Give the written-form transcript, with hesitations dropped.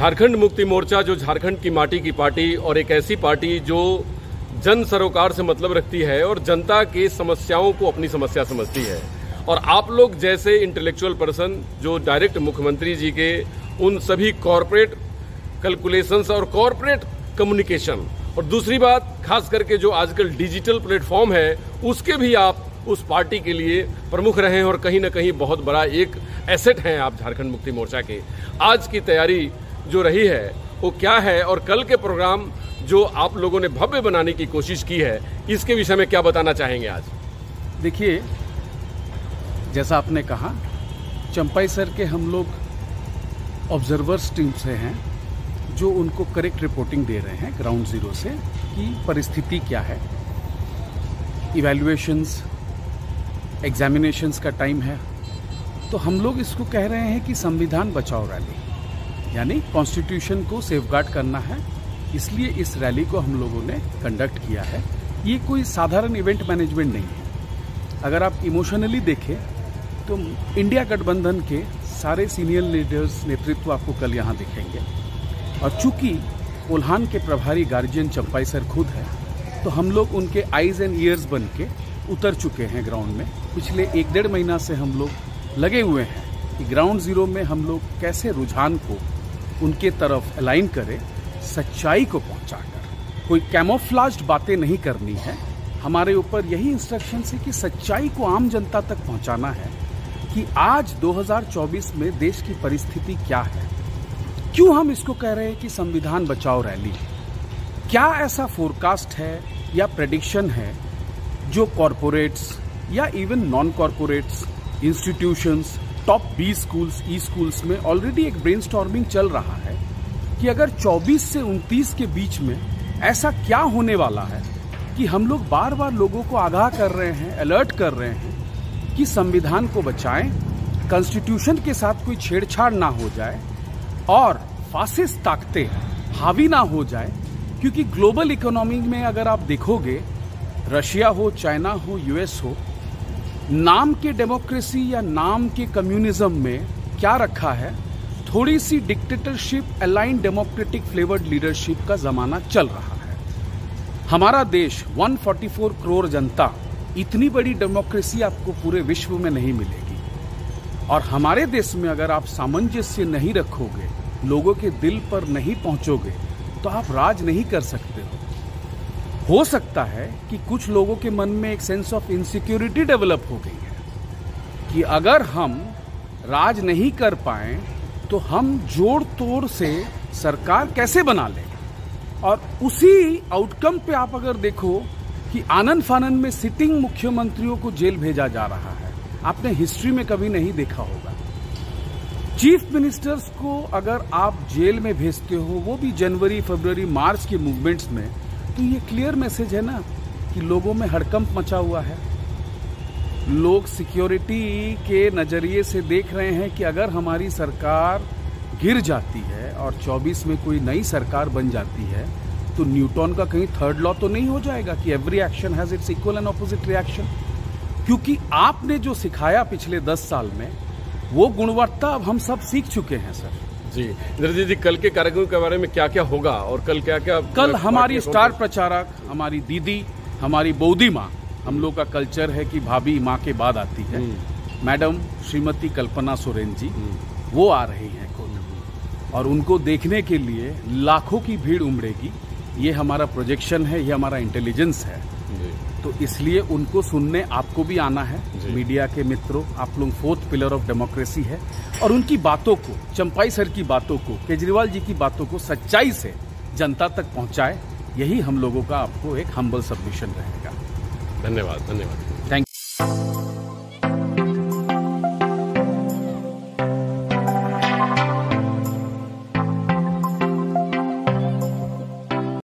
झारखंड मुक्ति मोर्चा जो झारखंड की माटी की पार्टी और एक ऐसी पार्टी जो जन सरोकार से मतलब रखती है और जनता की समस्याओं को अपनी समस्या समझती है, और आप लोग जैसे इंटेलेक्चुअल पर्सन जो डायरेक्ट मुख्यमंत्री जी के उन सभी कॉरपोरेट कैलकुलेशंस और कॉरपोरेट कम्युनिकेशन, और दूसरी बात खास करके जो आजकल डिजिटल प्लेटफॉर्म है उसके भी आप उस पार्टी के लिए प्रमुख रहे हैं और कहीं ना कहीं बहुत बड़ा एक एसेट हैं आप झारखंड मुक्ति मोर्चा के। आज की तैयारी जो रही है वो क्या है, और कल के प्रोग्राम जो आप लोगों ने भव्य बनाने की कोशिश की है, इसके विषय में क्या बताना चाहेंगे आज? देखिए, जैसा आपने कहा, चंपाई सर के हम लोग ऑब्जर्वर्स टीम से हैं जो उनको करेक्ट रिपोर्टिंग दे रहे हैं ग्राउंड जीरो से कि परिस्थिति क्या है। इवैल्यूएशंस, एग्जामिनेशंस का टाइम है, तो हम लोग इसको कह रहे हैं कि संविधान बचाओ रैली, यानी कॉन्स्टिट्यूशन को सेफगार्ड करना है, इसलिए इस रैली को हम लोगों ने कंडक्ट किया है। ये कोई साधारण इवेंट मैनेजमेंट नहीं है। अगर आप इमोशनली देखें तो इंडिया गठबंधन के सारे सीनियर लीडर्स नेतृत्व आपको कल यहाँ दिखेंगे, और चूंकि कोल्हान के प्रभारी गार्जियन चंपाई सर खुद है, तो हम लोग उनके आईज एंड ईयर्स बन के उतर चुके हैं ग्राउंड में। पिछले 1-1.5 महीना से हम लोग लगे हुए हैं कि ग्राउंड जीरो में हम लोग कैसे रुझान को उनके तरफ अलाइन करें, सच्चाई को पहुंचाकर। कोई कैमोफ्लाज्ड बातें नहीं करनी है। हमारे ऊपर यही इंस्ट्रक्शन है कि सच्चाई को आम जनता तक पहुंचाना है कि आज 2024 में देश की परिस्थिति क्या है, क्यों हम इसको कह रहे हैं कि संविधान बचाओ रैली। क्या ऐसा फोरकास्ट है या प्रेडिक्शन है जो कॉरपोरेट्स या even non corporates institutions, top 20 schools, e schools में ऑलरेडी एक ब्रेनस्टॉर्मिंग चल रहा है कि अगर 24 से 29 के बीच में ऐसा क्या होने वाला है कि हम लोग बार बार लोगों को आगाह कर रहे हैं, अलर्ट कर रहे हैं कि संविधान को बचाएं, कॉन्स्टिट्यूशन के साथ कोई छेड़छाड़ ना हो जाए और फासिस्ट ताकतें हावी ना हो जाए। क्योंकि ग्लोबल इकोनॉमी में अगर आप देखोगे, रशिया हो, चाइना हो, यूएस हो, नाम के डेमोक्रेसी या नाम के कम्युनिज्म में क्या रखा है, थोड़ी सी dictatorship, align democratic flavoured leadership का जमाना चल रहा है। हमारा देश 144 करोड़ जनता, इतनी बड़ी डेमोक्रेसी आपको पूरे विश्व में नहीं मिलेगी। और हमारे देश में अगर आप सामंजस्य नहीं रखोगे, लोगों के दिल पर नहीं पहुंचोगे, तो आप राज नहीं कर सकते हो सकता है कि कुछ लोगों के मन में एक सेंस ऑफ इनसिक्योरिटी डेवलप हो गई है कि अगर हम राज नहीं कर पाए तो हम जोड़ तोड़ से सरकार कैसे बना लें। और उसी आउटकम पे आप अगर देखो कि आनन फानन में सिटिंग मुख्यमंत्रियों को जेल भेजा जा रहा है, आपने हिस्ट्री में कभी नहीं देखा होगा। चीफ मिनिस्टर्स को अगर आप जेल में भेजते हो, वो भी जनवरी, फरवरी, मार्च के मूवमेंट्स में, तो ये क्लियर मैसेज है ना कि लोगों में हड़कंप मचा हुआ है। लोग सिक्योरिटी के नजरिए से देख रहे हैं कि अगर हमारी सरकार गिर जाती है और 24 में कोई नई सरकार बन जाती है, तो न्यूटन का कहीं थर्ड लॉ तो नहीं हो जाएगा कि every action has its equal and opposite reaction. क्योंकि आपने जो सिखाया पिछले 10 साल में, वो गुणवत्ता अब हम सब सीख चुके हैं सर। जी इंद्रजीत जी, कल के कार्यक्रम के बारे में क्या क्या होगा और कल क्या क्या? कल हमारी स्टार प्रचारक, हमारी दीदी, हमारी बौदी माँ, हम लोग का कल्चर है कि भाभी माँ के बाद आती है, मैडम श्रीमती कल्पना सोरेन जी, वो आ रही हैं खुद, और उनको देखने के लिए लाखों की भीड़ उमड़ेगी। ये हमारा प्रोजेक्शन है, ये हमारा इंटेलिजेंस है, तो इसलिए उनको सुनने आपको भी आना है। मीडिया के मित्रों, आप लोग 4th पिलर ऑफ डेमोक्रेसी है, और उनकी बातों को, चंपाई सर की बातों को, केजरीवाल जी की बातों को सच्चाई से जनता तक पहुंचाए, यही हम लोगों का आपको एक हम्बल सबमिशन रहेगा। धन्यवाद।